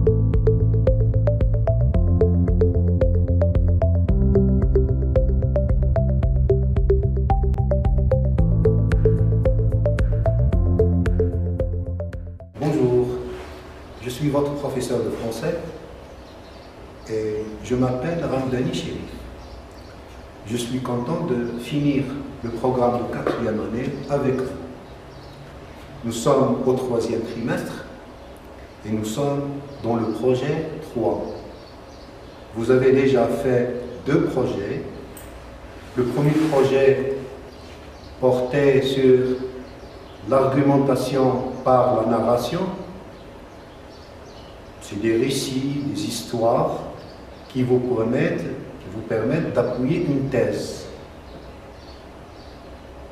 Bonjour, je suis votre professeur de français et je m'appelle Ramdani Chérif. Je suis content de finir le programme de 4e année avec vous. Nous sommes au 3e trimestre et nous sommes dans le projet 3. Vous avez déjà fait 2 projets. Le premier projet portait sur l'argumentation par la narration. C'est des récits, des histoires qui vous permettent d'appuyer une thèse.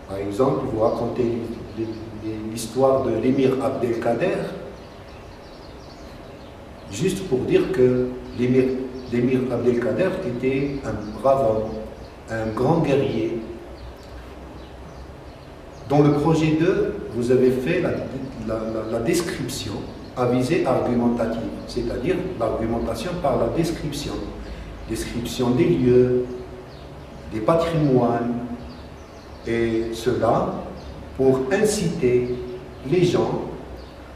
Par exemple, vous racontez l'histoire de l'émir Abdelkader, juste pour dire que l'émir Abdelkader était un brave homme, un grand guerrier. Dans le projet 2, vous avez fait la description à visée argumentative, c'est-à-dire l'argumentation par la description. Description des lieux, des patrimoines, et cela pour inciter les gens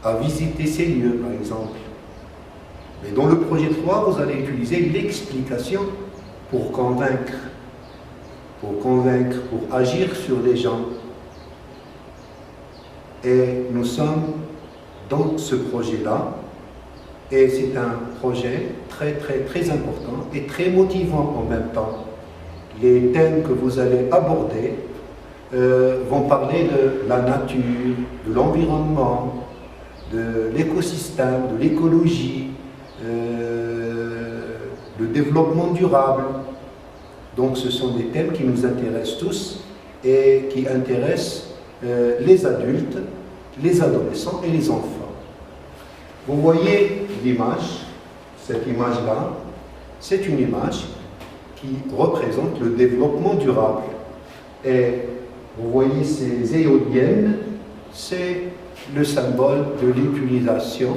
à visiter ces lieux, par exemple. Mais dans le projet 3, vous allez utiliser l'explication pour convaincre, pour agir sur les gens. Et nous sommes dans ce projet-là, et c'est un projet très important et très motivant en même temps. Les thèmes que vous allez aborder vont parler de la nature, de l'environnement, de l'écosystème, de l'écologie, le développement durable. Donc ce sont des thèmes qui nous intéressent tous et qui intéressent les adultes, les adolescents et les enfants. Vous voyez l'image, cette image-là, c'est une image qui représente le développement durable. Et vous voyez ces éoliennes, c'est le symbole de l'utilisation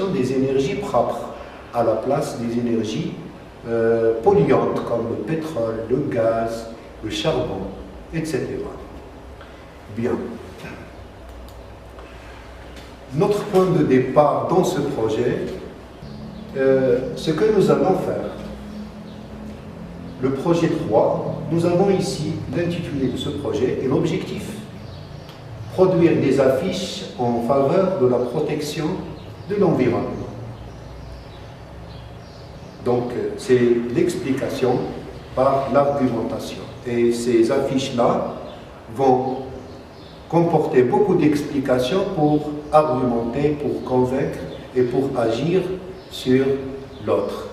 des énergies propres à la place des énergies polluantes comme le pétrole, le gaz, le charbon, etc. Bien. Notre point de départ dans ce projet, ce que nous allons faire. Le projet 3, nous avons ici l'intitulé de ce projet et l'objectif. Produire des affiches en faveur de la protection de l'environnement. Donc, c'est l'explication par l'argumentation. Et ces affiches-là vont comporter beaucoup d'explications pour argumenter, pour convaincre et pour agir sur l'autre.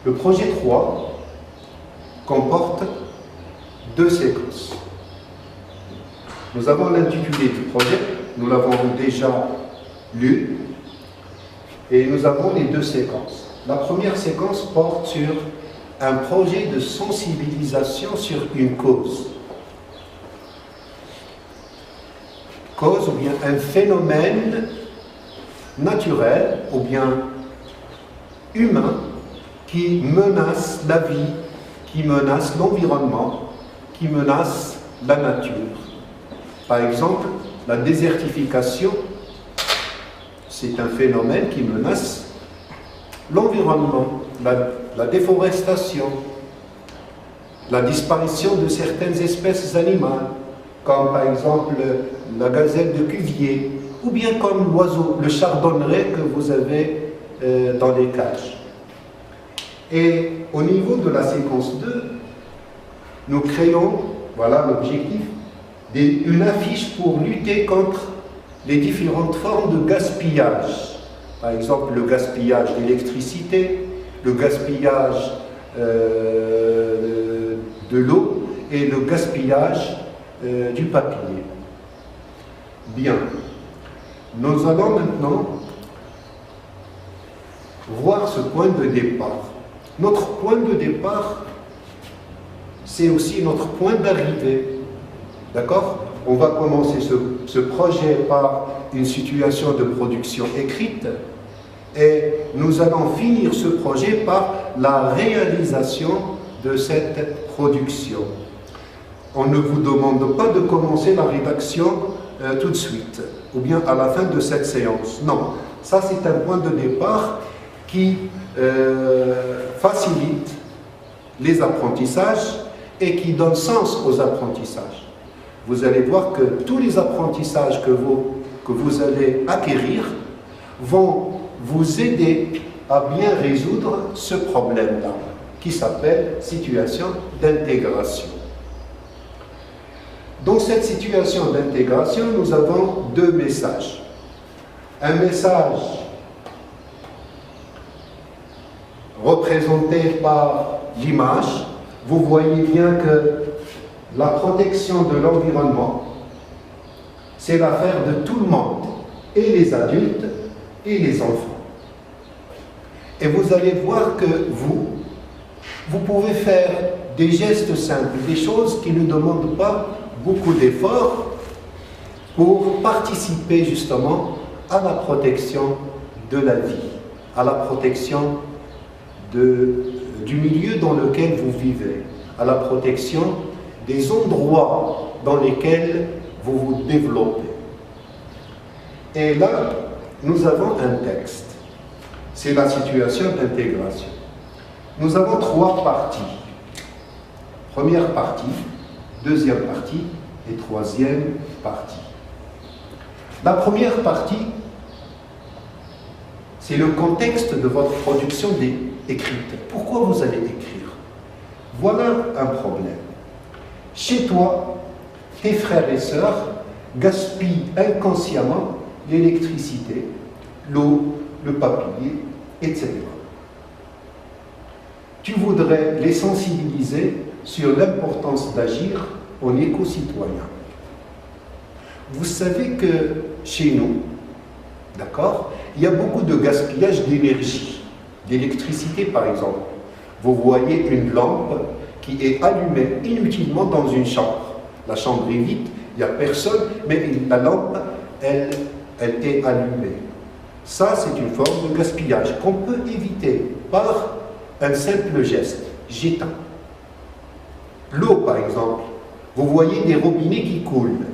Le projet 3 comporte 2 séquences. Nous avons l'intitulé du projet, nous l'avons déjà lu, et nous avons les 2 séquences. La première séquence porte sur un projet de sensibilisation sur une cause. Cause ou bien un phénomène naturel ou bien humain qui menace la vie, qui menace l'environnement, qui menace la nature. Par exemple, la désertification, c'est un phénomène qui menace l'environnement, la déforestation, la disparition de certaines espèces animales, comme par exemple la gazelle de Cuvier, ou bien comme l'oiseau, le chardonneret que vous avez dans les cages. Et au niveau de la séquence 2, nous créons, voilà l'objectif, une affiche pour lutter contre les différentes formes de gaspillage. Par exemple, le gaspillage d'électricité, le gaspillage de l'eau et le gaspillage du papier. Bien. Nous allons maintenant voir ce point de départ. Notre point de départ, c'est aussi notre point d'arrivée. D'accord? on va commencer ce projet par une situation de production écrite et nous allons finir ce projet par la réalisation de cette production. On ne vous demande pas de commencer la rédaction tout de suite ou bien à la fin de cette séance. Non, ça c'est un point de départ qui facilite les apprentissages et qui donne sens aux apprentissages. Vous allez voir que tous les apprentissages que vous allez acquérir vont vous aider à bien résoudre ce problème-là, qui s'appelle situation d'intégration. Dans cette situation d'intégration, nous avons deux messages. Un message représenté par l'image. Vous voyez bien que la protection de l'environnement, c'est l'affaire de tout le monde, et les adultes et les enfants. Et vous allez voir que vous pouvez faire des gestes simples, des choses qui ne demandent pas beaucoup d'efforts pour participer justement à la protection de la vie, à la protection du milieu dans lequel vous vivez, à la protection des endroits dans lesquels vous vous développez. Et là, nous avons un texte. C'est la situation d'intégration. Nous avons trois parties. Première partie, deuxième partie et troisième partie. La première partie, c'est le contexte de votre production écrite. Pourquoi vous allez écrire? Voilà un problème. Chez toi, tes frères et sœurs gaspillent inconsciemment l'électricité, l'eau, le papier, etc. Tu voudrais les sensibiliser sur l'importance d'agir en éco-citoyen. Vous savez que chez nous, d'accord, il y a beaucoup de gaspillage d'énergie, d'électricité par exemple. Vous voyez une lampe qui est allumée inutilement dans une chambre. La chambre est vide, il n'y a personne, mais la lampe, elle est allumée. Ça, c'est une forme de gaspillage qu'on peut éviter par un simple geste, j'éteins. L'eau, par exemple, vous voyez des robinets qui coulent,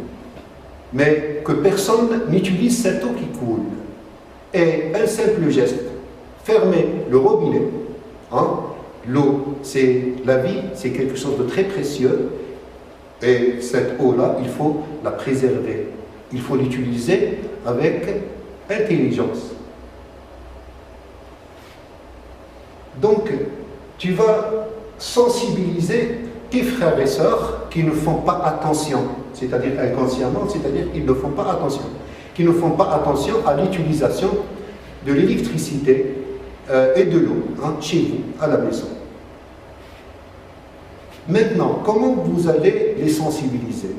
mais que personne n'utilise cette eau qui coule. Et un simple geste, fermez le robinet. Hein? L'eau, c'est la vie, c'est quelque chose de très précieux. Et cette eau-là, il faut la préserver. Il faut l'utiliser avec intelligence. Donc, tu vas sensibiliser tes frères et sœurs qui ne font pas attention, c'est-à-dire inconsciemment, c'est-à-dire qu'ils ne font pas attention, qui ne font pas attention à l'utilisation de l'électricité et de l'eau, hein, chez vous, à la maison. Maintenant, comment vous allez les sensibiliser?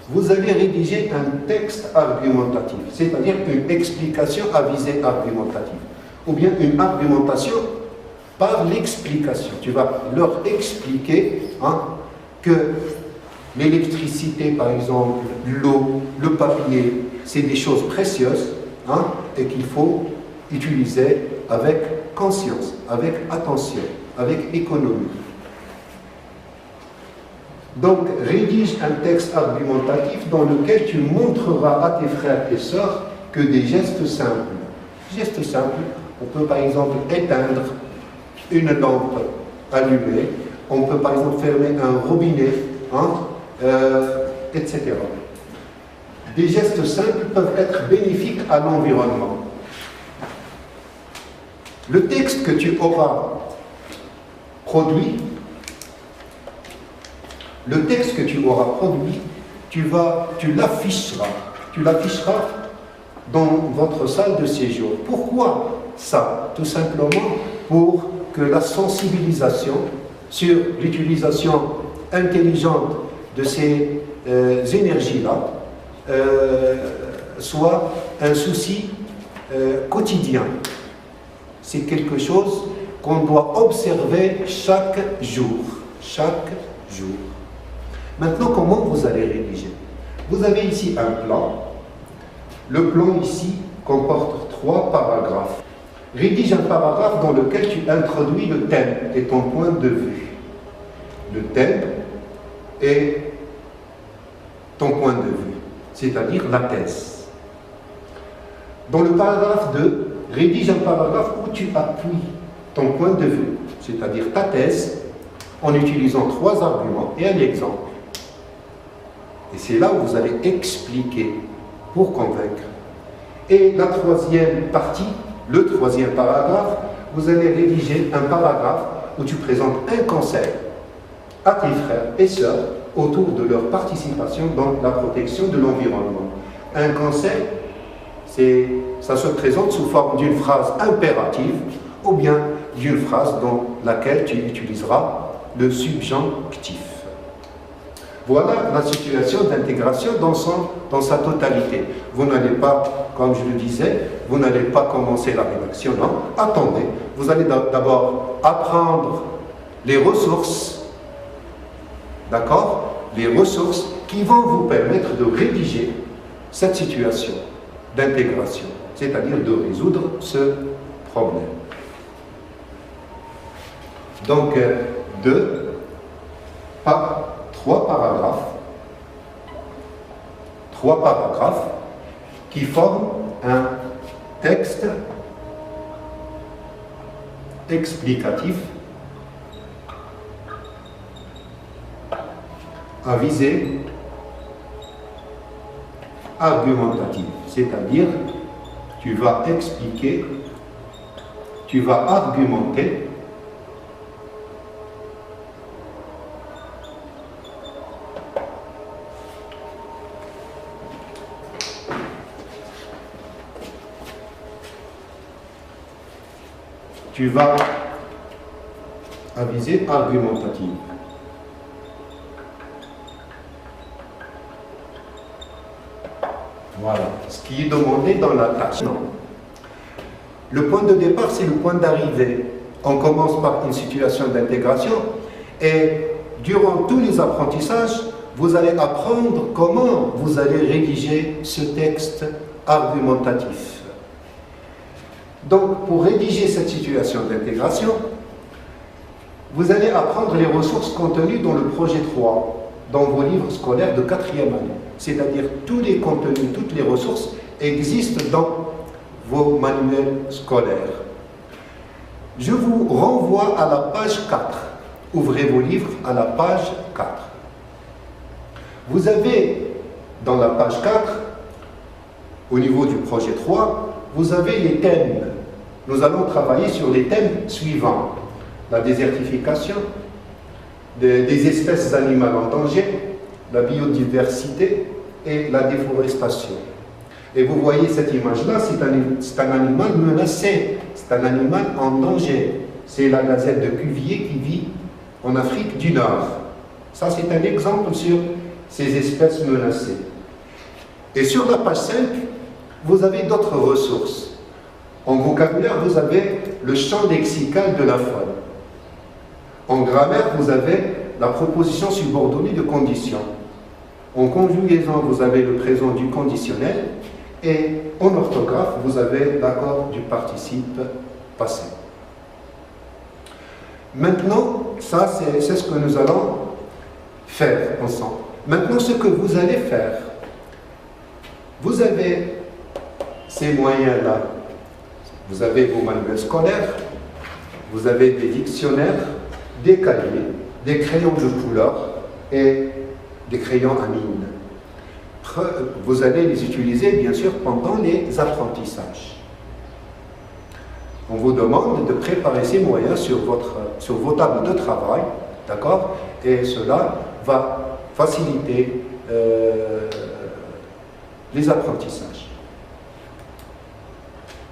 Vous allez rédiger un texte argumentatif, c'est-à-dire une explication à visée argumentative, ou bien une argumentation par l'explication. Tu vas leur expliquer que l'électricité, par exemple, l'eau, le papier, c'est des choses précieuses et qu'il faut utiliser avec conscience, avec attention, avec économie. Donc, rédige un texte argumentatif dans lequel tu montreras à tes frères et sœurs que des gestes simples. Gestes simples, on peut par exemple éteindre une lampe allumée, on peut par exemple fermer un robinet, etc. Des gestes simples peuvent être bénéfiques à l'environnement. Le texte que tu auras produit, tu l'afficheras dans votre salle de séjour. Pourquoi ça? Tout simplement pour que la sensibilisation sur l'utilisation intelligente de ces énergies-là soit un souci quotidien. C'est quelque chose qu'on doit observer chaque jour. Chaque jour. Maintenant, comment vous allez rédiger? Vous avez ici un plan. Le plan ici comporte 3 paragraphes. Rédige un paragraphe dans lequel tu introduis le thème et ton point de vue. Le thème et ton point de vue, c'est-à-dire la thèse. Dans le paragraphe 2, rédige un paragraphe où tu appuies ton point de vue, c'est-à-dire ta thèse, en utilisant 3 arguments et un exemple. Et c'est là où vous allez expliquer pour convaincre. Et la 3e partie, le 3e paragraphe, vous allez rédiger un paragraphe où tu présentes un conseil à tes frères et sœurs autour de leur participation dans la protection de l'environnement. Un conseil, ça se présente sous forme d'une phrase impérative ou bien d'une phrase dans laquelle tu utiliseras le subjonctif. Voilà la situation d'intégration dans sa totalité. Vous n'allez pas, comme je le disais, vous n'allez pas commencer la rédaction, non. Attendez, vous allez d'abord apprendre les ressources, d'accord? Les ressources qui vont vous permettre de rédiger cette situation d'intégration, c'est-à-dire de résoudre ce problème. Donc, 3 paragraphes qui forment un texte explicatif à visée argumentative, c'est-à-dire tu vas expliquer, tu vas argumenter à visée argumentative. Voilà, ce qui est demandé dans la tâche. Non. Le point de départ, c'est le point d'arrivée. On commence par une situation d'intégration et durant tous les apprentissages, vous allez apprendre comment vous allez rédiger ce texte argumentatif. Donc, pour rédiger cette situation d'intégration, vous allez apprendre les ressources contenues dans le projet 3, dans vos livres scolaires de 4e année. C'est-à-dire tous les contenus, toutes les ressources existent dans vos manuels scolaires. Je vous renvoie à la page 4. Ouvrez vos livres à la page 4. Vous avez, dans la page 4, au niveau du projet 3, vous avez les thèmes. Nous allons travailler sur les thèmes suivants. La désertification, des espèces animales en danger, la biodiversité et la déforestation. Et vous voyez cette image-là, c'est un animal menacé, c'est un animal en danger. C'est la gazelle de Cuvier qui vit en Afrique du Nord. Ça, c'est un exemple sur ces espèces menacées. Et sur la page 5, vous avez d'autres ressources. En vocabulaire, vous avez le champ lexical de la faune. En grammaire, vous avez la proposition subordonnée de condition. En conjugaison, vous avez le présent du conditionnel. Et en orthographe, vous avez l'accord du participe passé. Maintenant, ça, c'est ce que nous allons faire ensemble. Maintenant, ce que vous allez faire, vous avez ces moyens-là. Vous avez vos manuels scolaires, vous avez des dictionnaires, des cahiers, des crayons de couleur et des crayons à mine. Vous allez les utiliser, bien sûr, pendant les apprentissages. On vous demande de préparer ces moyens sur vos tables de travail, d'accord? Et cela va faciliter les apprentissages.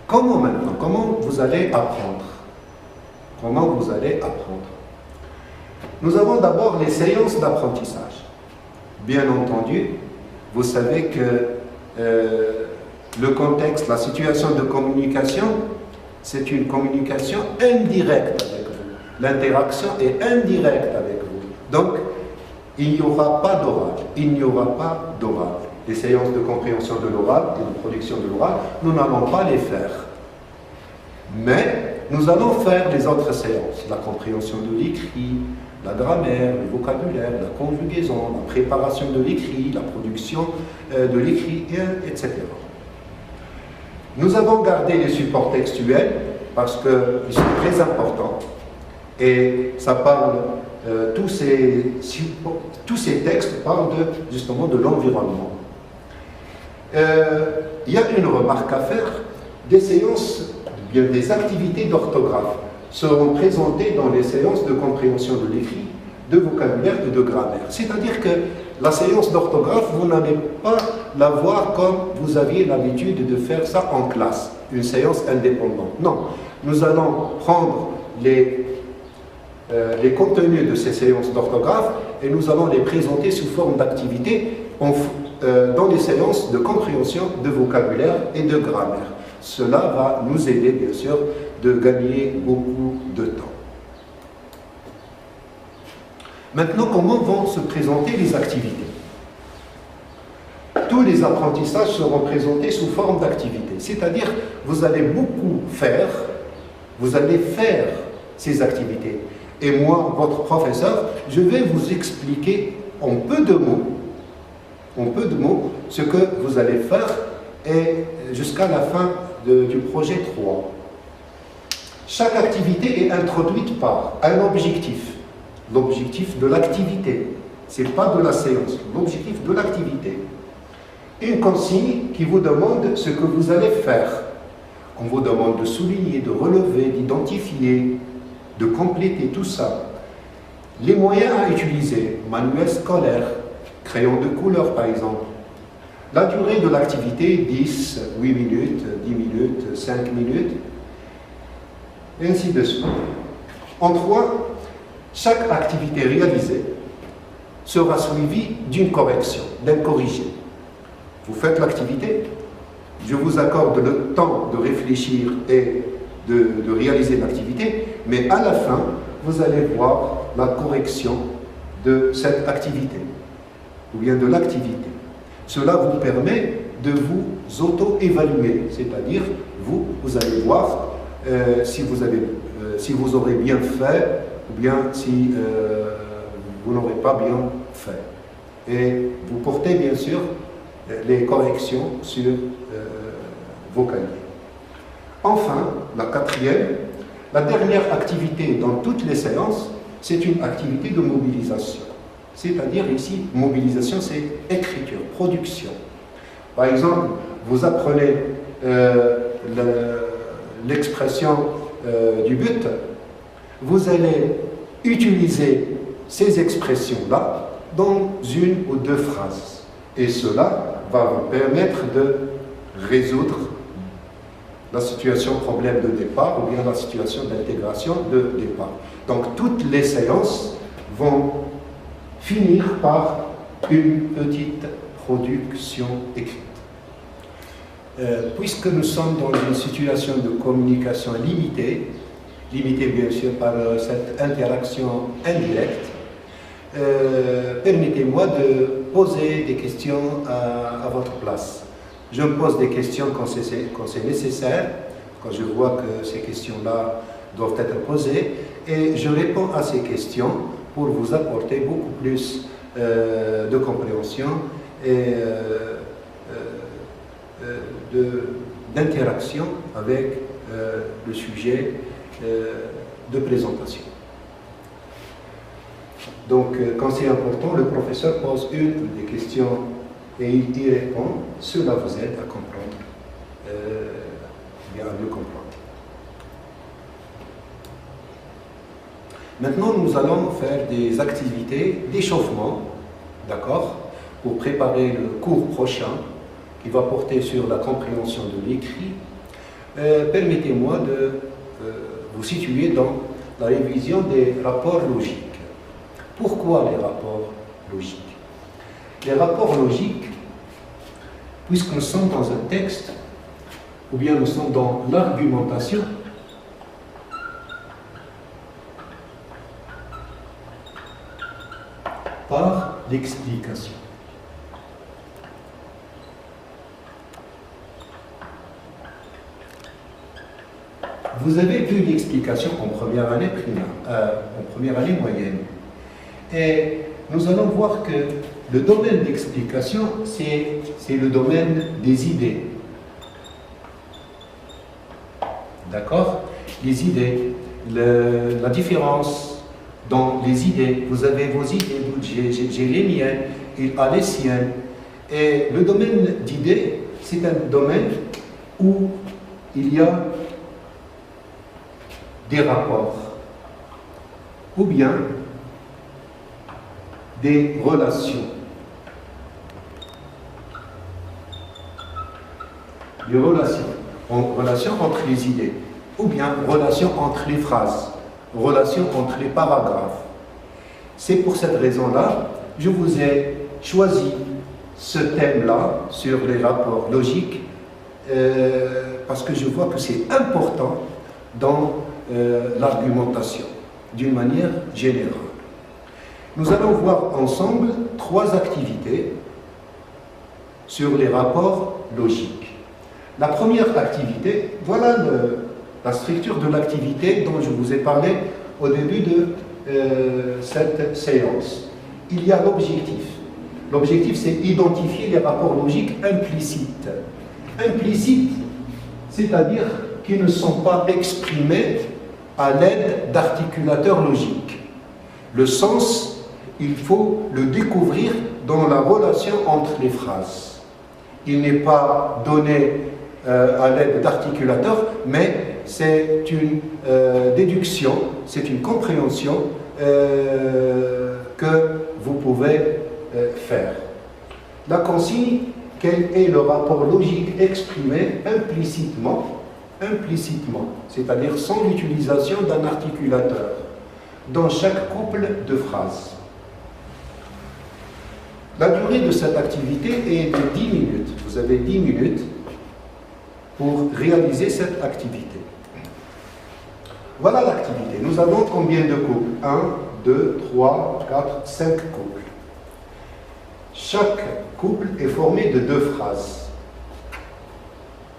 Comment maintenant? Comment vous allez apprendre? Comment vous allez apprendre? Nous avons d'abord les séances d'apprentissage. Bien entendu, vous savez que le contexte, la situation de communication, c'est une communication indirecte avec vous. L'interaction est indirecte avec vous. Donc, Il n'y aura pas d'oral. Il n'y aura pas d'oral. Les séances de compréhension de l'oral et de production de l'oral, nous n'allons pas les faire. Mais nous allons faire les autres séances. La compréhension de l'écrit, la grammaire, le vocabulaire, la conjugaison, la préparation de l'écrit, la production de l'écrit, etc. Nous avons gardé les supports textuels parce qu'ils sont très importants et ça parle, tous ces textes parlent justement de l'environnement. Il y a une remarque à faire, des séances, bien des activités d'orthographe seront présentées dans les séances de compréhension de l'écrit, de vocabulaire et de grammaire. C'est-à-dire que la séance d'orthographe, vous n'allez pas la voir comme vous aviez l'habitude de faire ça en classe, une séance indépendante. Non, nous allons prendre les contenus de ces séances d'orthographe et nous allons les présenter sous forme d'activité dans les séances de compréhension de vocabulaire et de grammaire. Cela va nous aider, bien sûr, de gagner beaucoup de temps. Maintenant, comment vont se présenter les activités? Tous les apprentissages seront présentés sous forme d'activités. C'est-à-dire, vous allez beaucoup faire, vous allez faire ces activités. Et moi, votre professeur, je vais vous expliquer en peu de mots, ce que vous allez faire et jusqu'à la fin du projet 3. Chaque activité est introduite par un objectif. L'objectif de l'activité. Ce n'est pas de la séance, l'objectif de l'activité. Une consigne qui vous demande ce que vous allez faire. On vous demande de souligner, de relever, d'identifier, de compléter tout ça. Les moyens à utiliser, manuel scolaire, crayon de couleur par exemple. La durée de l'activité, 10, 8 minutes, 10 minutes, 5 minutes, et ainsi de suite. En 3, chaque activité réalisée sera suivie d'une correction, d'un corrigé. Vous faites l'activité, je vous accorde le temps de réfléchir et de réaliser l'activité, mais à la fin, vous allez voir la correction de cette activité, ou bien de l'activité. Cela vous permet de vous auto-évaluer, c'est-à-dire vous allez voir si vous aurez bien fait, ou bien si vous n'aurez pas bien fait. Et vous portez bien sûr les corrections sur vos cahiers. Enfin, la quatrième, la dernière activité dans toutes les séances, c'est une activité de mobilisation. C'est-à-dire ici, mobilisation, c'est écriture, production. Par exemple, vous apprenez l'expression du but, vous allez utiliser ces expressions-là dans une ou deux phrases. Et cela va vous permettre de résoudre la situation problème de départ ou bien la situation d'intégration de départ. Donc toutes les séances vont finir par une petite production écrite. Puisque nous sommes dans une situation de communication limitée bien sûr par cette interaction indirecte, permettez-moi de poser des questions à votre place. Je me pose des questions quand c'est nécessaire, quand je vois que ces questions-là doivent être posées, et je réponds à ces questions pour vous apporter beaucoup plus de compréhension et d'interaction avec le sujet de présentation. Donc, quand c'est important, le professeur pose une ou des questions et il y répond. Cela vous aide à comprendre, bien à mieux comprendre. Maintenant, nous allons faire des activités d'échauffement, d'accord, pour préparer le cours prochain qui va porter sur la compréhension de l'écrit. Permettez-moi de vous situer dans la révision des rapports logiques. Pourquoi les rapports logiques? Les rapports logiques, puisque nous sommes dans un texte, ou bien nous sommes dans l'argumentation, par d'explication. Vous avez vu l'explication en première année primaire, en première année moyenne. Et nous allons voir que le domaine d'explication, c'est le domaine des idées. D'accord? Les idées, la différence dans les idées. Vous avez vos idées, j'ai les miennes, il a les siennes. Et le domaine d'idées, c'est un domaine où il y a des rapports, ou bien des relations. Des relations. Relations entre les idées, ou bien relations entre les phrases, relations entre les paragraphes. C'est pour cette raison-là, je vous ai choisi ce thème-là sur les rapports logiques, parce que je vois que c'est important dans l'argumentation, d'une manière générale. Nous allons voir ensemble 3 activités sur les rapports logiques. La première activité, voilà la structure de l'activité dont je vous ai parlé au début de cette séance. Il y a l'objectif. L'objectif, c'est identifier les rapports logiques implicites. Implicites, c'est-à-dire qui ne sont pas exprimés à l'aide d'articulateurs logiques. Le sens, il faut le découvrir dans la relation entre les phrases. Il n'est pas donné à l'aide d'articulateurs, mais c'est une déduction, c'est une compréhension que vous pouvez faire. La consigne, quel est le rapport logique exprimé implicitement, c'est-à-dire sans l'utilisation d'un articulateur, dans chaque couple de phrases. La durée de cette activité est de 10 minutes. Vous avez 10 minutes pour réaliser cette activité. Voilà l'activité. Nous avons combien de couples? 1, 2, 3, 4, 5 couples. Chaque couple est formé de 2 phrases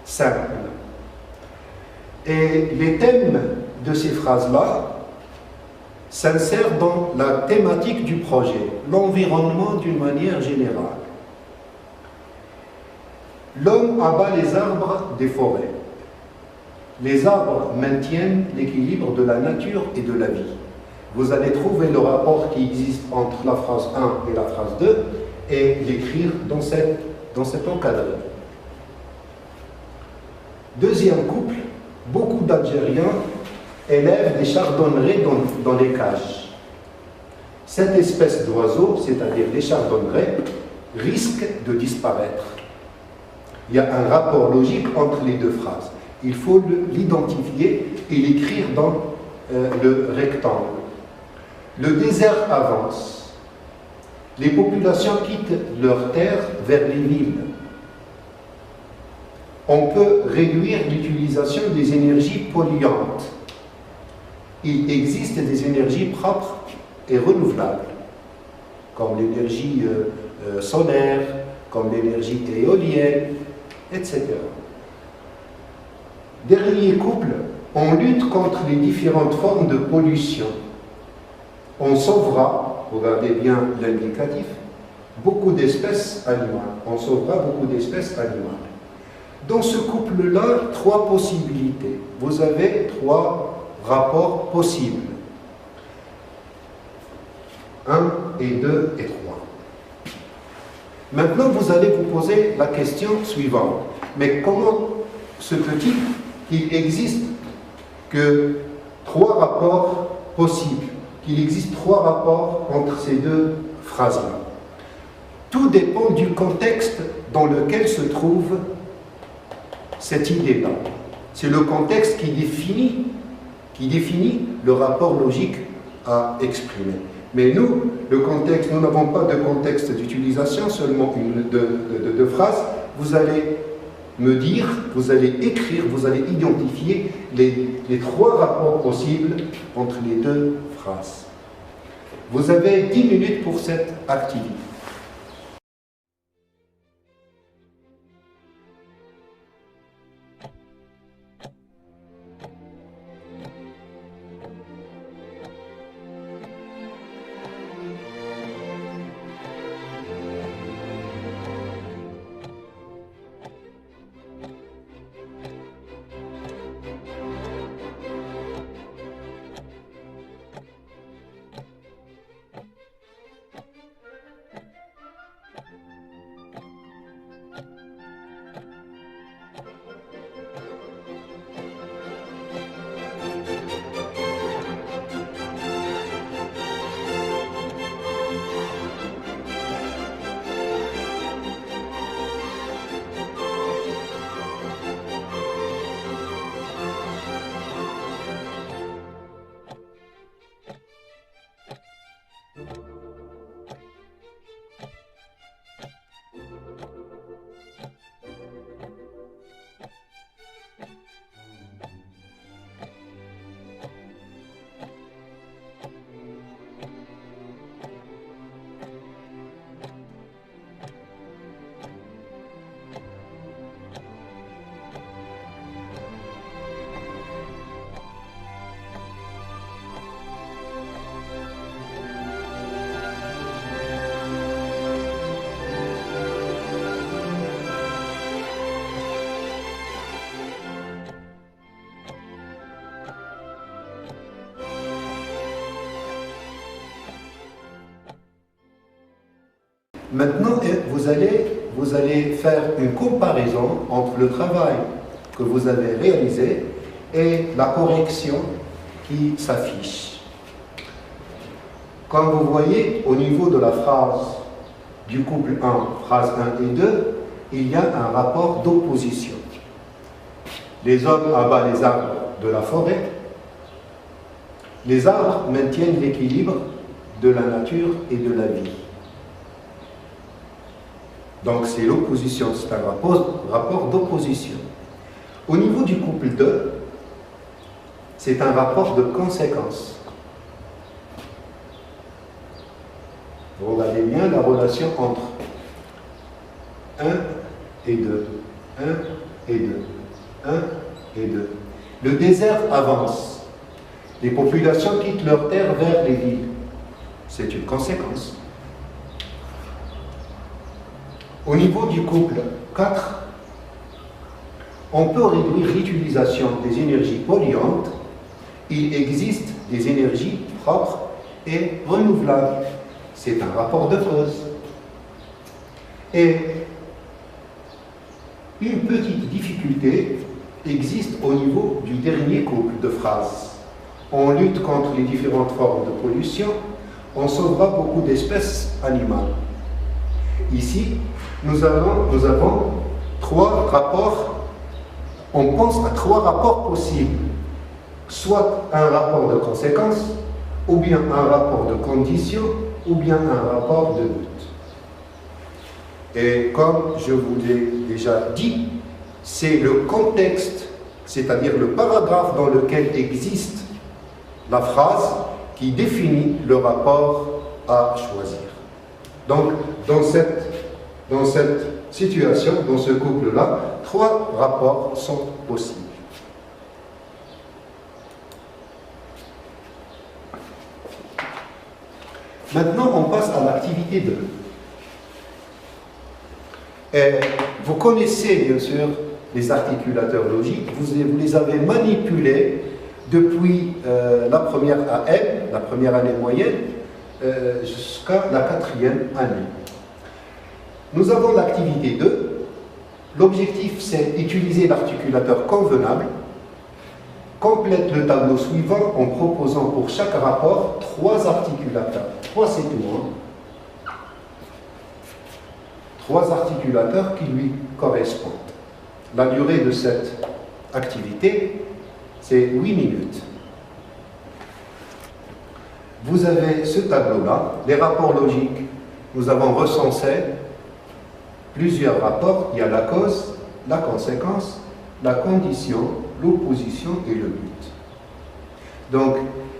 simples. Et les thèmes de ces phrases-là s'insèrent dans la thématique du projet, l'environnement d'une manière générale. L'homme abat les arbres des forêts. Les arbres maintiennent l'équilibre de la nature et de la vie. Vous allez trouver le rapport qui existe entre la phrase 1 et la phrase 2 et l'écrire dans cet encadré. Deuxième couple, beaucoup d'Algériens élèvent des chardonnerets dans les cages. Cette espèce d'oiseau, c'est-à-dire les chardonnerets, risque de disparaître. Il y a un rapport logique entre les 2 phrases. Il faut l'identifier et l'écrire dans le rectangle. Le désert avance. Les populations quittent leurs terres vers les villes. On peut réduire l'utilisation des énergies polluantes. Il existe des énergies propres et renouvelables, comme l'énergie solaire, comme l'énergie éolienne, etc. Dernier couple, on lutte contre les différentes formes de pollution. On sauvera, regardez bien l'indicatif, beaucoup d'espèces animales. On sauvera beaucoup d'espèces animales. Dans ce couple-là, 3 possibilités. Vous avez 3 rapports possibles. 1 et 2 et 3. Maintenant, vous allez vous poser la question suivante. Mais comment se peut-il qu'il existe que 3 rapports possibles, qu'il existe 3 rapports entre ces 2 phrases-là? Tout dépend du contexte dans lequel se trouve cette idée-là. C'est le contexte qui définit le rapport logique à exprimer. Mais nous, nous n'avons pas de contexte d'utilisation, seulement de phrases. Vous allez me dire, vous allez écrire, vous allez identifier les 3 rapports possibles entre les 2 phrases. Vous avez 10 minutes pour cette activité. Maintenant, vous allez faire une comparaison entre le travail que vous avez réalisé et la correction qui s'affiche. Comme vous voyez, au niveau de la phrase du couple 1, phrase 1 et 2, il y a un rapport d'opposition. Les hommes abattent les arbres de la forêt. Les arbres maintiennent l'équilibre de la nature et de la vie. Donc c'est l'opposition, c'est un rapport d'opposition. Au niveau du couple 2, c'est un rapport de conséquence. Vous regardez bien la relation entre 1 et 2, 1 et 2, 1 et 2. Le désert avance. Les populations quittent leurs terres vers les villes. C'est une conséquence. Au niveau du couple 4, on peut réduire l'utilisation des énergies polluantes. Il existe des énergies propres et renouvelables. C'est un rapport de cause. Et une petite difficulté existe au niveau du dernier couple de phrases. On lutte contre les différentes formes de pollution, on sauvera beaucoup d'espèces animales. Ici, nous avons trois rapports, on pense à trois rapports possibles. Soit un rapport de conséquence, ou bien un rapport de condition, ou bien un rapport de but. Et comme je vous l'ai déjà dit, c'est le contexte, c'est-à-dire le paragraphe dans lequel existe la phrase qui définit le rapport à choisir. Donc, dans cette situation, dans ce couple-là, trois rapports sont possibles. Maintenant, on passe à l'activité 2. Et vous connaissez bien sûr les articulateurs logiques, vous les avez manipulés depuis la première AM, la première année moyenne, jusqu'à la 4e année. Nous avons l'activité 2. L'objectif, c'est utiliser l'articulateur convenable. Complète le tableau suivant en proposant pour chaque rapport 3 articulateurs. 3, c'est tout, hein. 3 articulateurs qui lui correspondent. La durée de cette activité, c'est 8 minutes. Vous avez ce tableau-là, les rapports logiques. Nous avons recensé plusieurs rapports. Il y a la cause, la conséquence, la condition, l'opposition et le but. Donc,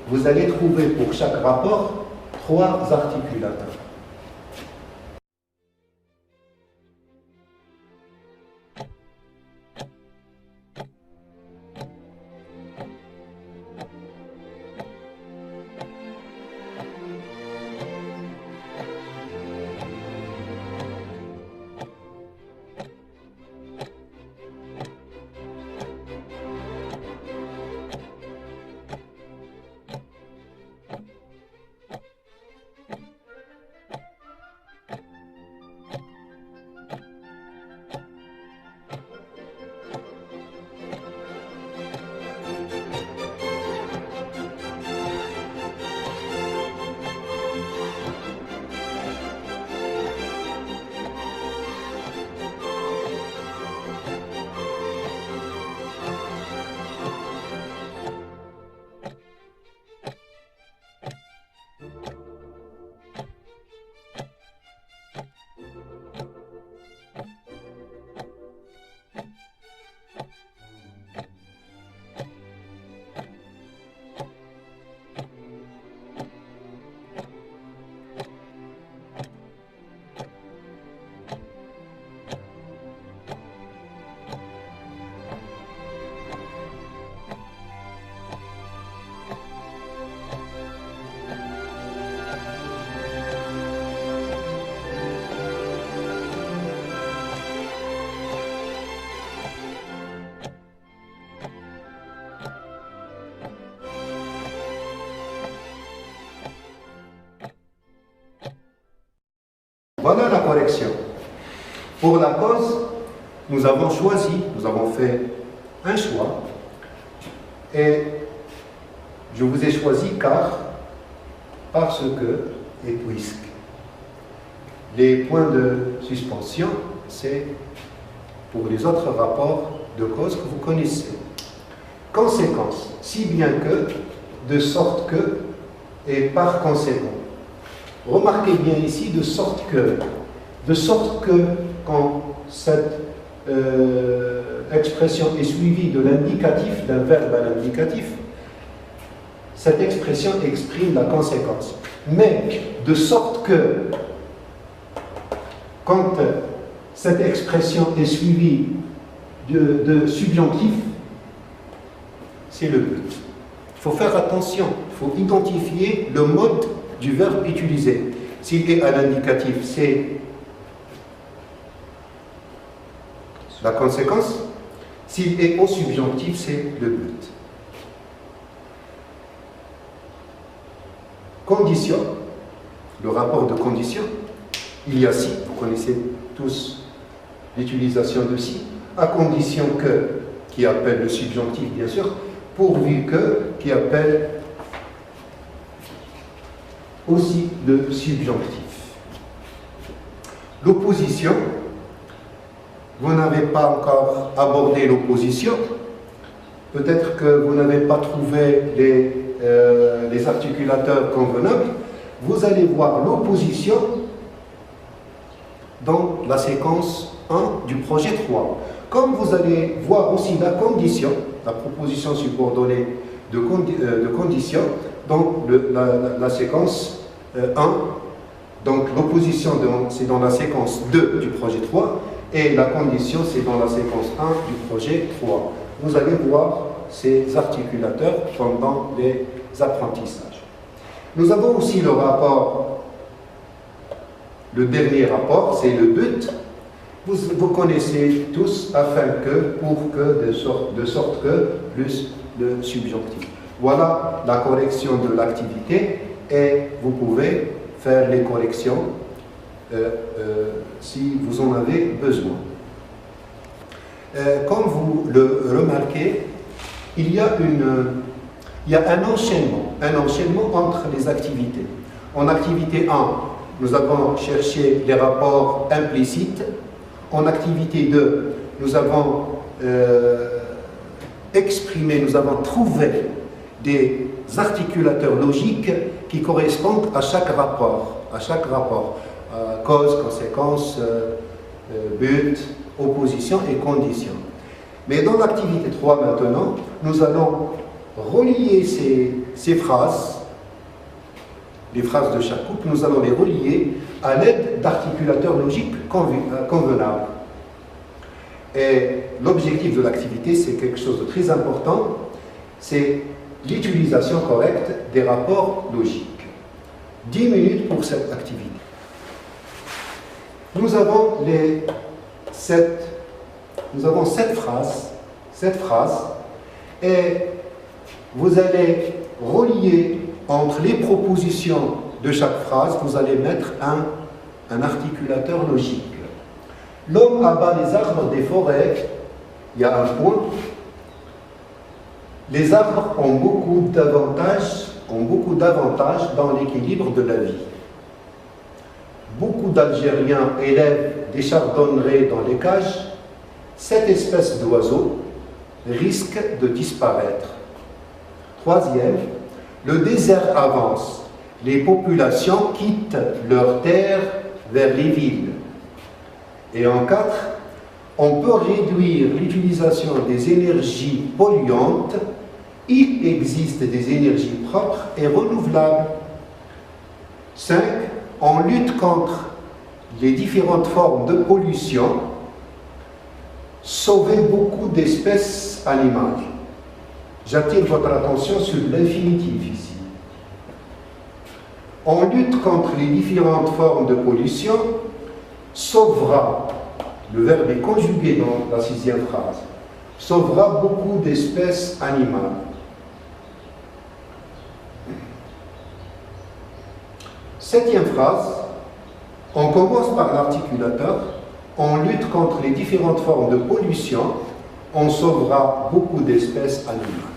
vous allez trouver pour chaque rapport 3 articulateurs. Voilà la correction. Pour la cause, nous avons choisi, nous avons fait un choix, et je vous ai choisi car, parce que, et puisque. Les points de suspension, c'est pour les autres rapports de cause que vous connaissez. Conséquence, si bien que, de sorte que, et par conséquent. Remarquez bien ici, de sorte que quand cette expression est suivie de l'indicatif, d'un verbe à l'indicatif, cette expression exprime la conséquence. Mais de sorte que, quand cette expression est suivie de subjonctif, c'est le but. Il faut faire attention, il faut identifier le mode du verbe utilisé. S'il est à l'indicatif, c'est la conséquence. S'il est au subjonctif, c'est le but. Condition, le rapport de condition, il y a si, vous connaissez tous l'utilisation de si, à condition que, qui appelle le subjonctif bien sûr, pourvu que, qui appelle aussi le subjonctif. L'opposition, vous n'avez pas encore abordé l'opposition, peut-être que vous n'avez pas trouvé les articulateurs convenables, vous allez voir l'opposition dans la séquence 1 du projet 3. Comme vous allez voir aussi la condition, la proposition subordonnée de condition, dans la séquence 1, donc l'opposition c'est dans la séquence 2 du projet 3, et la condition c'est dans la séquence 1 du projet 3. Vous allez voir ces articulateurs pendant les apprentissages. Nous avons aussi le rapport, le dernier rapport, c'est le but. Vous connaissez tous, afin que, pour que, de sorte que, plus le subjonctif. Voilà la correction de l'activité, et vous pouvez faire les corrections si vous en avez besoin. Comme vous le remarquez, il y a un enchaînement entre les activités. En activité 1, nous avons cherché les rapports implicites. En activité 2, nous avons exprimé, nous avons trouvé des articulateurs logiques qui correspondent à chaque rapport, cause, conséquence, but, opposition et condition. Mais dans l'activité 3 maintenant, nous allons relier ces phrases les phrases de chaque couple, nous allons les relier à l'aide d'articulateurs logiques convenables. Et l'objectif de l'activité, c'est quelque chose de très important, c'est l'utilisation correcte des rapports logiques. 10 minutes pour cette activité. Nous avons 7 phrases, et vous allez relier entre les propositions de chaque phrase, vous allez mettre un articulateur logique. L'homme abat les arbres des forêts, il y a un point. Les arbres ont beaucoup d'avantages dans l'équilibre de la vie. Beaucoup d'Algériens élèvent des chardonnerets dans les cages. Cette espèce d'oiseau risque de disparaître. 3e, le désert avance. Les populations quittent leurs terres vers les villes. Et en 4, on peut réduire l'utilisation des énergies polluantes. Il existe des énergies propres et renouvelables. 5, on lutte contre les différentes formes de pollution, sauver beaucoup d'espèces animales. J'attire votre attention sur l'infinitif ici. On lutte contre les différentes formes de pollution, sauvera, le verbe est conjugué dans la 6e phrase, sauvera beaucoup d'espèces animales. 7e phrase, on commence par l'articulateur, on lutte contre les différentes formes de pollution, on sauvera beaucoup d'espèces animales.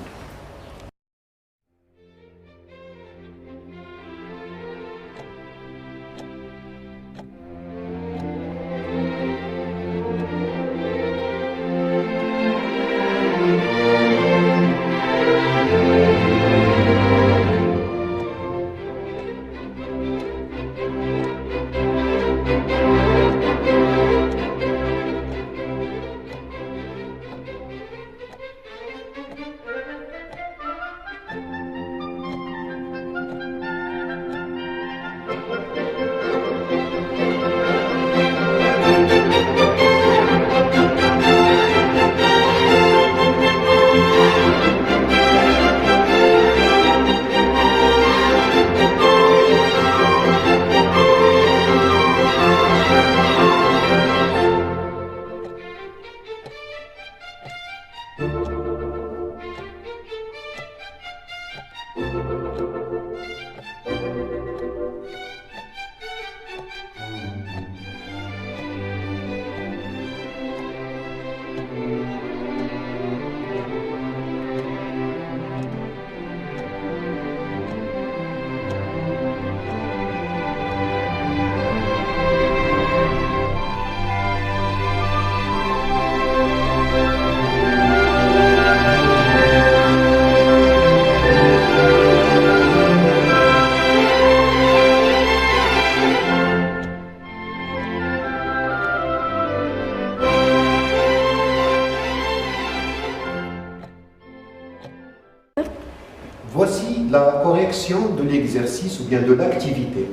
Voici la correction de l'exercice ou bien de l'activité.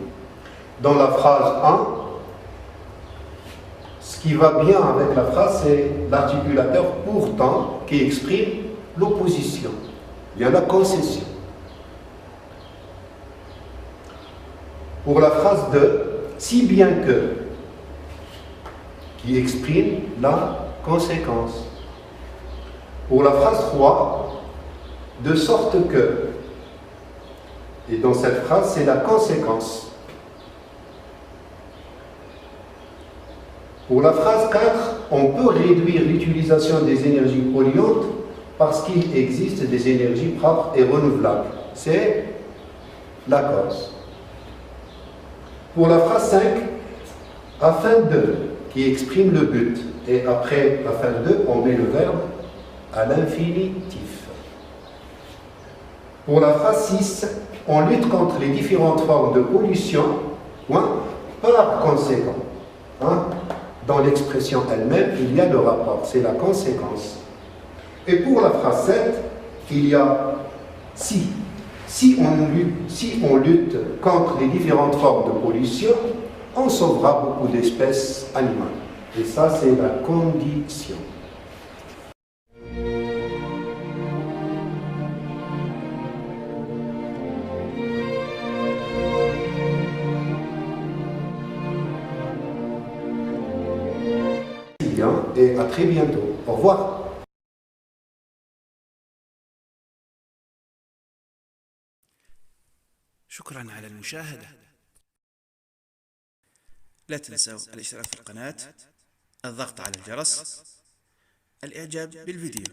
Dans la phrase 1, ce qui va bien avec la phrase, c'est l'articulateur pourtant qui exprime l'opposition, bien la concession. Pour la phrase 2, si bien que, qui exprime la conséquence. Pour la phrase 3, de sorte que, et dans cette phrase, c'est la conséquence. Pour la phrase 4, on peut réduire l'utilisation des énergies polluantes parce qu'il existe des énergies propres et renouvelables. C'est la cause. Pour la phrase 5, afin de, qui exprime le but, et après afin de, on met le verbe à l'infinitif. Pour la phrase 6, on lutte contre les différentes formes de pollution, par conséquent. Dans l'expression elle-même, il y a le rapport, c'est la conséquence. Et pour la phrase 7, il y a si Si on lutte contre les différentes formes de pollution, on sauvera beaucoup d'espèces animales. Et ça, c'est la condition. Bien, et à très bientôt. Au revoir. شكرا على المشاهدة. لا تنسوا الاشتراك في القناة، الضغط على الجرس، الإعجاب بالفيديو.